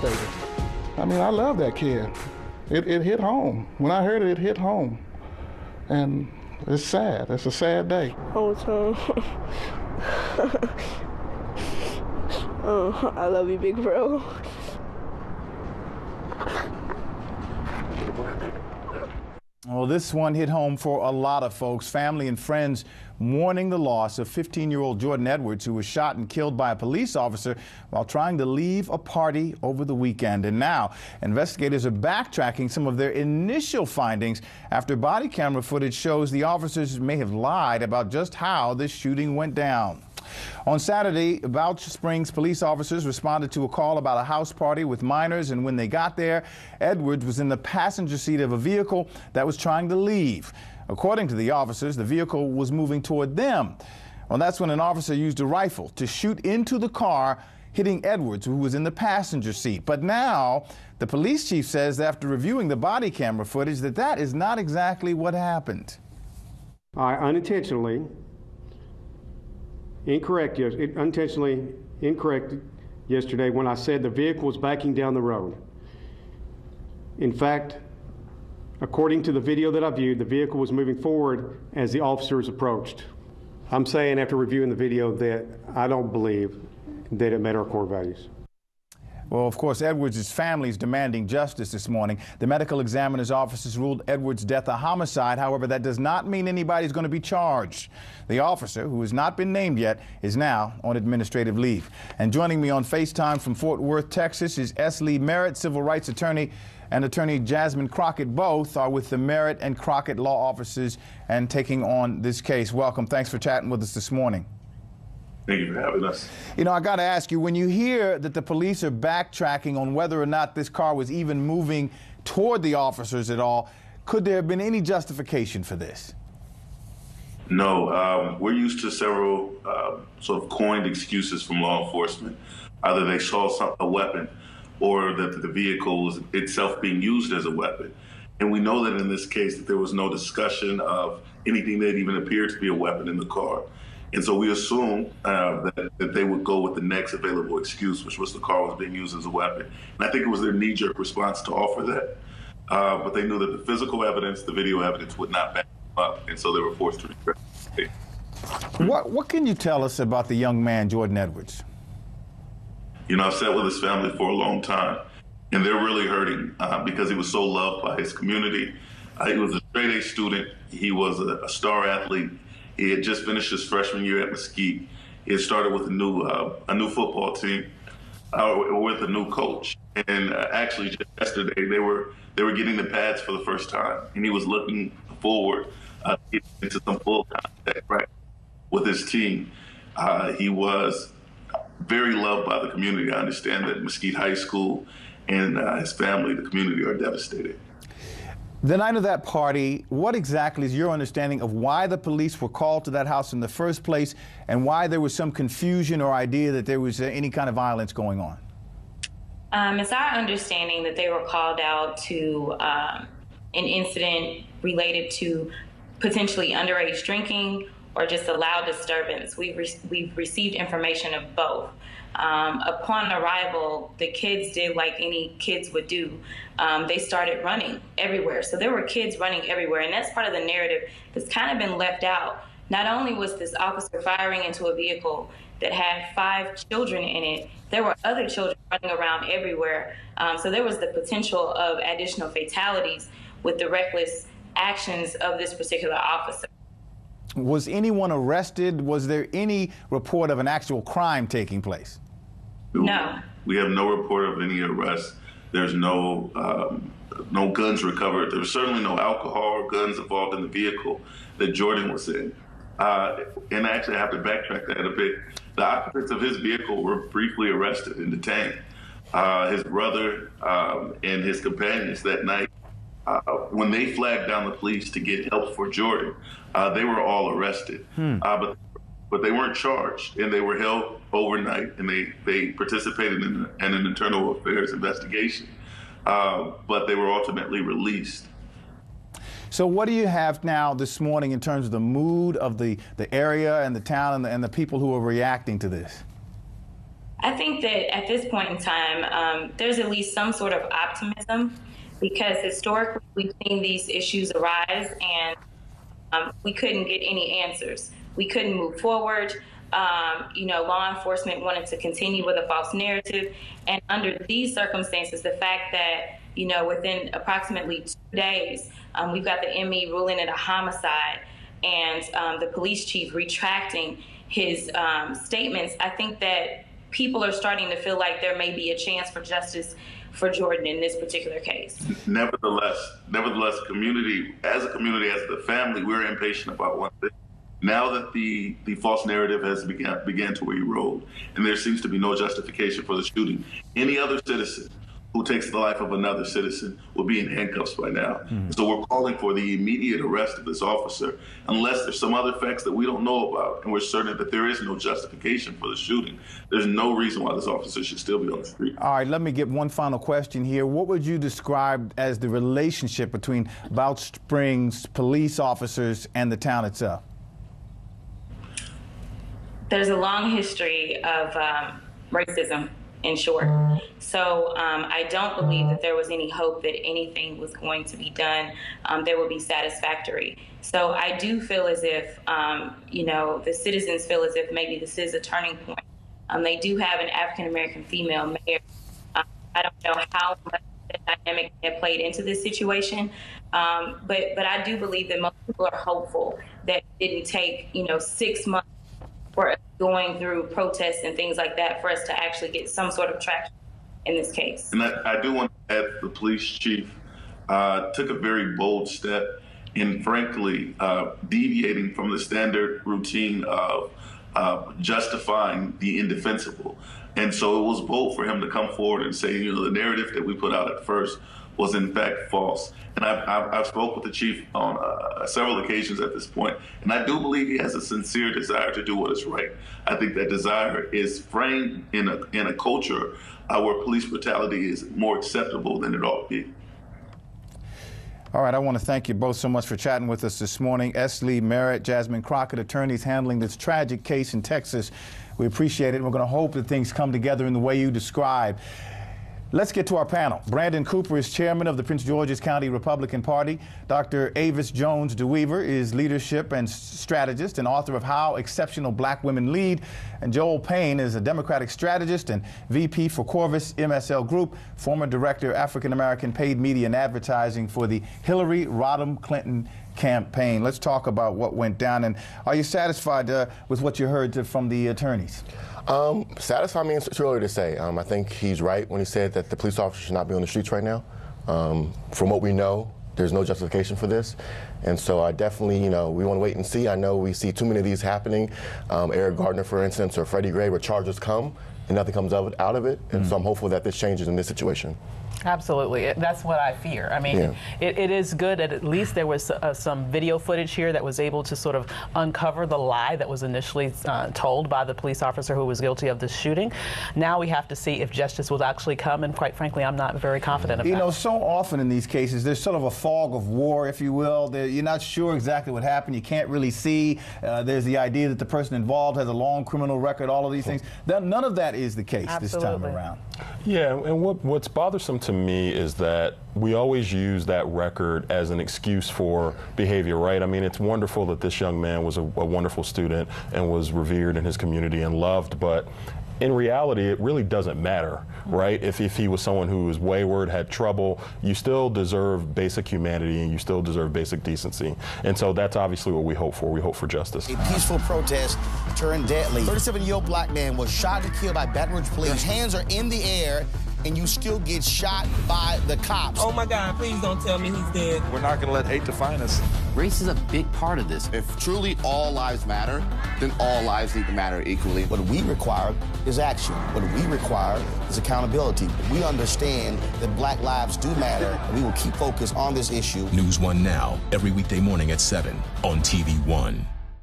baby. I mean, I love that kid. It hit home. When I heard it, it hit home. And it's sad. It's a sad day. Whole time. I love you, big bro. Well, this one hit home for a lot of folks. Family and friends mourning the loss of 15-year-old Jordan Edwards, who was shot and killed by a police officer while trying to leave a party over the weekend. And now investigators are backtracking some of their initial findings after body camera footage shows the officers may have lied about just how this shooting went down. On Saturday, Balch Springs police officers responded to a call about a house party with minors, and when they got there, Edwards was in the passenger seat of a vehicle that was trying to leave. According to the officers, the vehicle was moving toward them. Well, that's when an officer used a rifle to shoot into the car, hitting Edwards, who was in the passenger seat. But now, the police chief says after reviewing the body camera footage that is not exactly what happened. I unintentionally incorrect yesterday when I said the vehicle was backing down the road. In fact, according to the video that I viewed, the vehicle was moving forward as the officers approached. I'm saying after reviewing the video that I don't believe that it met our core values. Well, of course, Edwards' family is demanding justice this morning. The medical examiner's offices ruled Edwards' death a homicide. However, that does not mean anybody's going to be charged. The officer, who has not been named yet, is now on administrative leave. And joining me on FaceTime from Fort Worth, Texas, is S. Lee Merritt, civil rights attorney, and attorney Jasmine Crockett. Both are with the Merritt and Crockett law offices and taking on this case. Welcome. Thanks for chatting with us this morning. Thank you for having us. You know, I got to ask you, when you hear that the police are backtracking on whether or not this car was even moving toward the officers at all, could there have been any justification for this? No, we're used to several sort of coined excuses from law enforcement. Either they saw a weapon or that the vehicle was itself being used as a weapon. And we know that in this case that there was no discussion of anything that even appeared to be a weapon in the car. And so we assumed that they would go with the next available excuse, which was the car was being used as a weapon. And I think it was their knee-jerk response to offer that. But they knew that the physical evidence, the video evidence would not back them up, and so they were forced to retract. What can you tell us about the young man, Jordan Edwards? You know, I've sat with his family for a long time, and they're really hurting because he was so loved by his community. He was a straight-A student. He was a star athlete. He had just finished his freshman year at Mesquite. He had started with a new football team with a new coach. And actually, just yesterday, they were getting the pads for the first time, and he was looking forward into some full contact practice with his team. He was very loved by the community. I understand that Mesquite High School and his family, the community, are devastated. The night of that party, what exactly is your understanding of why the police were called to that house in the first place and why there was some confusion or idea that there was any kind of violence going on? It's our understanding that they were called out to an incident related to potentially underage drinking or just a loud disturbance. We've received information of both. Upon arrival, the kids did like any kids would do. They started running everywhere. So there were kids running everywhere. And that's part of the narrative that's kind of been left out. Not only was this officer firing into a vehicle that had 5 children in it, there were other children running around everywhere. So there was the potential of additional fatalities with the reckless actions of this particular officer. Was anyone arrested? Was there any report of an actual crime taking place? No. We have no report of any arrests. There's no guns recovered. There was certainly no alcohol or guns involved in the vehicle that Jordan was in. And actually, I have to backtrack that a bit. The occupants of his vehicle were briefly arrested and detained. His brother and his companions that night, when they flagged down the police to get help for Jordan, they were all arrested. But they weren't charged, and they were held overnight, and they participated in an internal affairs investigation. But they were ultimately released. So what do you have now this morning in terms of the mood of the area and the town and the people who are reacting to this? I think that at this point in time, there's at least some sort of optimism, because historically we've seen these issues arise and we couldn't get any answers. We couldn't move forward. Law enforcement wanted to continue with a false narrative. And under these circumstances, the fact that, within approximately 2 days, we've got the ME ruling it a homicide and the police chief retracting his statements, I think that people are starting to feel like there may be a chance for justice for Jordan in this particular case. Nevertheless, community, as the family, we're impatient about one thing. Now that the false narrative has began to erode, and there seems to be no justification for the shooting, any other citizen who takes the life of another citizen will be in handcuffs by now. So we're calling for the immediate arrest of this officer, unless there's some other facts that we don't know about, and we're certain that there is no justification for the shooting. There's no reason why this officer should still be on the street. All right, let me get one final question here. What would you describe as the relationship between Balch Springs police officers and the town itself? There's a long history of racism, in short. So I don't believe that there was any hope that anything was going to be done that would be satisfactory. So I do feel as if, the citizens feel as if maybe this is a turning point. They do have an African-American female mayor. I don't know how much the dynamic had played into this situation, but I do believe that most people are hopeful that it didn't take, 6 months for us going through protests and things like that for us to actually get some sort of traction in this case. And I do want to add, the police chief took a very bold step in, frankly, deviating from the standard routine of justifying the indefensible. And so it was bold for him to come forward and say, the narrative that we put out at first was in fact false. And I've spoke with the chief on several occasions at this point, and I do believe he has a sincere desire to do what is right. I think that desire is framed in a culture where police brutality is more acceptable than it ought to be. All right, I want to thank you both so much for chatting with us this morning. S. Lee Merritt, Jasmine Crockett, attorneys handling this tragic case in Texas. We appreciate it. We're going to hope that things come together in the way you described. Let's get to our panel. Brandon Cooper is chairman of the Prince George's County Republican Party. Dr. Avis Jones DeWeaver is leadership and strategist and author of How Exceptional Black Women Lead. And Joel Payne is a Democratic strategist and VP for Corvus MSL Group, former director, African American paid media and advertising for the Hillary Rodham Clinton campaign. Let's talk about what went down. And are you satisfied with what you heard from the attorneys? Satisfied means too early to say. I think he's right when he said that the police officers should not be on the streets right now. From what we know, there's no justification for this. And so I definitely, we want to wait and see. I know we see too many of these happening. Eric Gardner, for instance, or Freddie Gray, where charges come and nothing comes out of it. And so I'm hopeful that this changes in this situation. Absolutely. That's what I fear. I mean, it is good that at least there was some video footage here that was able to sort of uncover the lie that was initially told by the police officer who was guilty of this shooting. Now we have to see if justice will actually come, and quite frankly, I'm not very confident about it. So often in these cases, there's sort of a fog of war, if you will. You're not sure exactly what happened. You can't really see. There's the idea that the person involved has a long criminal record, all of these things. None of that is the case this time around. Yeah, and what's bothersome to me is that we always use that record as an excuse for behavior, right? I mean, it's wonderful that this young man was a wonderful student and was revered in his community and loved, but in reality, it really doesn't matter, right? If he was someone who was wayward, had trouble, you still deserve basic humanity and you still deserve basic decency. And so that's obviously what we hope for. We hope for justice. A peaceful protest turned deadly. 37-year-old black man was shot and killed by Baton Rouge police. His hands are in the air, and you still get shot by the cops. Oh my God, please don't tell me he's dead. We're not gonna let hate define us. Race is a big part of this. If truly all lives matter, then all lives need to matter equally. What we require is action. What we require is accountability. We understand that black lives do matter, and we will keep focused on this issue. NewsOne Now, every weekday morning at 7 on TV1.